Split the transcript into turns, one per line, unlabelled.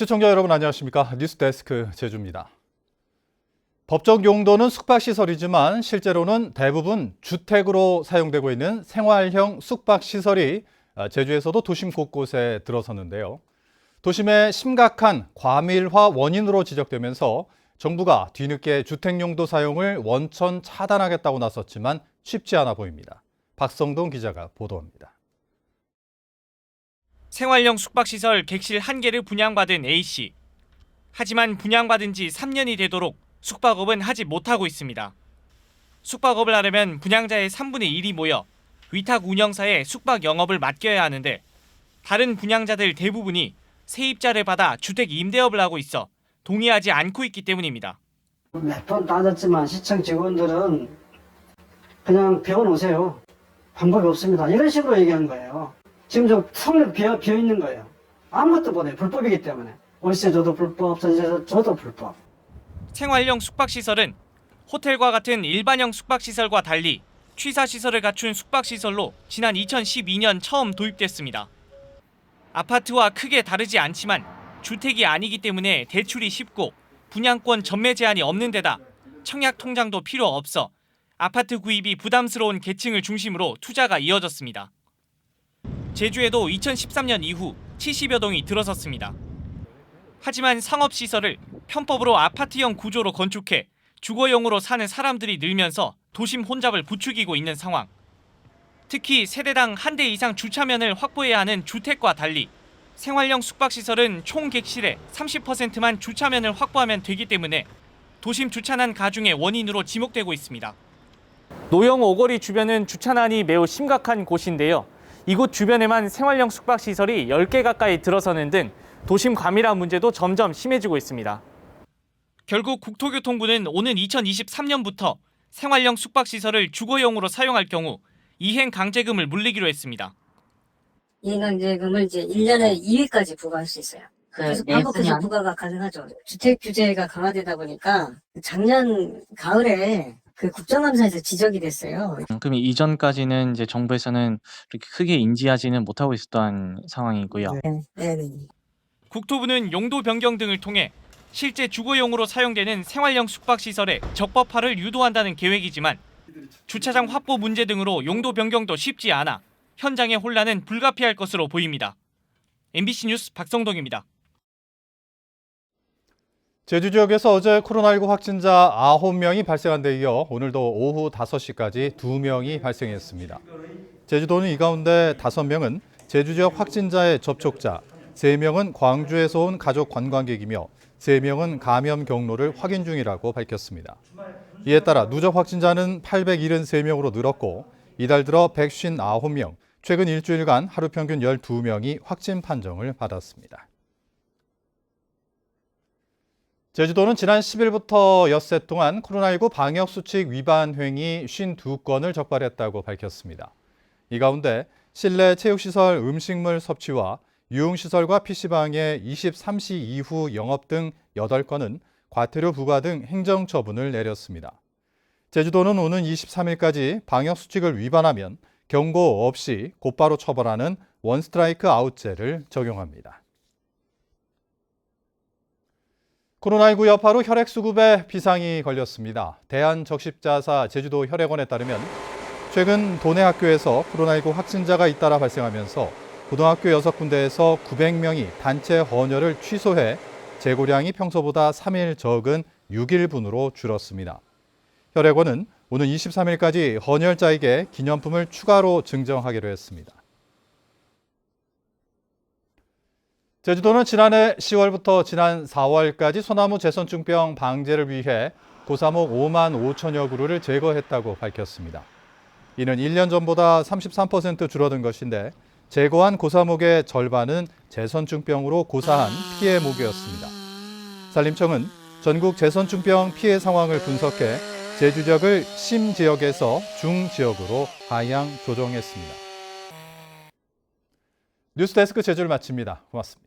시청자 여러분 안녕하십니까? 뉴스데스크 제주입니다. 법적 용도는 숙박시설이지만 실제로는 대부분 주택으로 사용되고 있는 생활형 숙박시설이 제주에서도 도심 곳곳에 들어섰는데요. 도심의 심각한 과밀화 원인으로 지적되면서 정부가 뒤늦게 주택용도 사용을 원천 차단하겠다고 나섰지만 쉽지 않아 보입니다. 박성동 기자가 보도합니다.
생활형 숙박시설 객실 1개를 분양받은 A씨. 하지만 분양받은 지 3년이 되도록 숙박업은 하지 못하고 있습니다. 숙박업을 하려면 분양자의 3분의 1이 모여 위탁 운영사에 숙박 영업을 맡겨야 하는데 다른 분양자들 대부분이 세입자를 받아 주택 임대업을 하고 있어 동의하지 않고 있기 때문입니다.
몇 번 따졌지만 시청 직원들은 그냥 배워놓으세요. 방법이 없습니다. 이런 식으로 얘기하는 거예요. 지금 저 성에 비어있는 거예요. 아무것도 못해요. 불법이기 때문에. 월세 줘도 불법, 전세 줘도 불법.
생활형 숙박시설은 호텔과 같은 일반형 숙박시설과 달리 취사시설을 갖춘 숙박시설로 지난 2012년 처음 도입됐습니다. 아파트와 크게 다르지 않지만 주택이 아니기 때문에 대출이 쉽고 분양권 전매 제한이 없는 데다 청약 통장도 필요 없어 아파트 구입이 부담스러운 계층을 중심으로 투자가 이어졌습니다. 제주에도 2013년 이후 70여 동이 들어섰습니다. 하지만 상업시설을 편법으로 아파트형 구조로 건축해 주거용으로 사는 사람들이 늘면서 도심 혼잡을 부추기고 있는 상황. 특히 세대당 한 대 이상 주차면을 확보해야 하는 주택과 달리 생활형 숙박시설은 총 객실의 30%만 주차면을 확보하면 되기 때문에 도심 주차난 가중의 원인으로 지목되고 있습니다. 노영 오거리 주변은 주차난이 매우 심각한 곳인데요. 이곳 주변에만 생활형 숙박시설이 10개 가까이 들어서는 등 도심 과밀화 문제도 점점 심해지고 있습니다. 결국 국토교통부는 오는 2023년부터 생활형 숙박시설을 주거용으로 사용할 경우 이행 강제금을 물리기로 했습니다.
이행 강제금을 이제 1년에 2회까지 부과할 수 있어요. 그래서 반복해서 부과가 가능하죠. 주택 규제가 강화되다 보니까 작년 가을에 그 국정감사에서 지적이 됐어요.
그럼 이전까지는 이제 정부에서는 그렇게 크게 인지하지는 못하고 있었던 상황이고요.
네.
국토부는 용도 변경 등을 통해 실제 주거용으로 사용되는 생활형 숙박시설의 적법화를 유도한다는 계획이지만 주차장 확보 문제 등으로 용도 변경도 쉽지 않아 현장의 혼란은 불가피할 것으로 보입니다. MBC 뉴스 박성동입니다.
제주 지역에서 어제 코로나19 확진자 9명이 발생한 데 이어 오늘도 오후 5시까지 2명이 발생했습니다. 제주도는 이 가운데 5명은 제주 지역 확진자의 접촉자, 3명은 광주에서 온 가족 관광객이며 3명은 감염 경로를 확인 중이라고 밝혔습니다. 이에 따라 누적 확진자는 873명으로 늘었고 이달 들어 159명, 최근 일주일간 하루 평균 12명이 확진 판정을 받았습니다. 제주도는 지난 10일부터 엿새 동안 코로나19 방역수칙 위반 행위 52건을 적발했다고 밝혔습니다. 이 가운데 실내 체육시설 음식물 섭취와 유흥시설과 PC방의 23시 이후 영업 등 8건은 과태료 부과 등 행정처분을 내렸습니다. 제주도는 오는 23일까지 방역수칙을 위반하면 경고 없이 곧바로 처벌하는 원스트라이크 아웃제를 적용합니다. 코로나19 여파로 혈액수급에 비상이 걸렸습니다. 대한적십자사 제주도 혈액원에 따르면 최근 도내 학교에서 코로나19 확진자가 잇따라 발생하면서 고등학교 6군데에서 900명이 단체 헌혈을 취소해 재고량이 평소보다 3일 적은 6일분으로 줄었습니다. 혈액원은 오는 23일까지 헌혈자에게 기념품을 추가로 증정하기로 했습니다. 제주도는 지난해 10월부터 지난 4월까지 소나무 제선증병 방제를 위해 고사목 5만 5천여 그루를 제거했다고 밝혔습니다. 이는 1년 전보다 33% 줄어든 것인데 제거한 고사목의 절반은 제선증병으로 고사한 피해 목이었습니다. 산림청은 전국 제선증병 피해 상황을 분석해 제주 지역을 심 지역에서 중 지역으로 하향 조정했습니다. 뉴스데스크 제주를 마칩니다. 고맙습니다.